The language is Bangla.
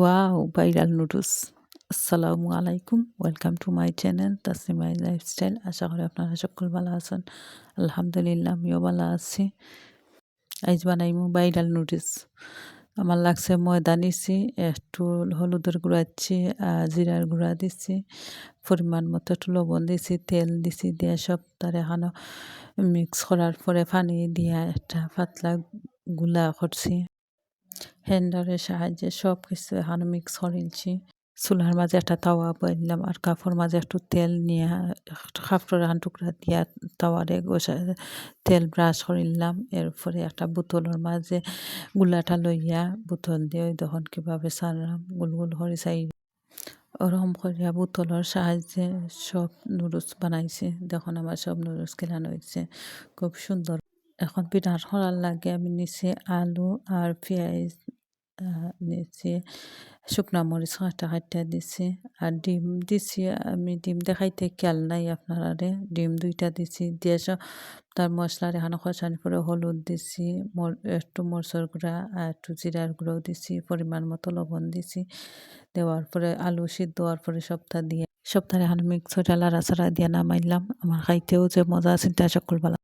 ওয়াও! Viral noodles. আসসালামু আলাইকুম। ওয়েলকাম টু মাই চ্যানেল তাসনিমাই লাইফস্টাইল। আশা করি আপনারা সকল ভালো আছেন। আলহামদুলিল্লাহ আমিও ভালো আছি। আইজ বানাইমু ভাইরাল নুডলস। আমার লাগছে ময়দা নিছি, একটু হলুদের গুঁড়া দিচ্ছি, জিরার গুঁড়া দিচ্ছি, পরিমাণ মতো একটু লবণ দিছি, তেল দিছি, দিয়ে সব তার এখানো মিক্স করার পরে পানি দিয়া একটা পাতলা গুলা করছি। হ্যান্ডারের সাহায্যে সব কিছু এখানে মিক্স করেছি। চুলার মাঝে একটা তাওয়া বইলাম আর কাপড় মাঝে একটু তেল নিয়ে কাপড়ের এখান টুকরা দিয়া তাওয়ারে গোসা তেল ব্রাশ করিলাম। এরপরে একটা বোতলের মাঝে গুলাটা লইয়া বোতল দিয়ে ওই তখন কীভাবে ছাড়লাম গোল গোল করে চাই ওরকম করিয়া বোতলের সাহায্যে সব নুডলস বানাইছে। দেখুন আমার সব নুডলস কেলানো হয়েছে খুব সুন্দর। এখন পিঠা করার লাগে আমি নিচে আলু আর পেঁয়াজ নিচে শুকনা মরিচ কাঁটা কাটা দিছি আর ডিম দিছি। আমি ডিম দেখাইতে খেয়াল নাই আপনারে, ডিম 2টা দিছি দিয়ে তার মশলার এখানে কষানোর পরে হলুদ দিছি, একটু মরচর গুঁড়া আর একটু জিরার গুঁড়াও দিছি, পরিমাণ মতো লবণ দিছি। দেওয়ার পরে আলু সিদ্ধ হওয়ার পরে সবটা দিয়ে সপ্তাহে এখন মিক্স করে লাড়াচাড়া দিয়ে নামাইলাম। আমার খাইতেও যে মজা আছে তা সকল ভালো।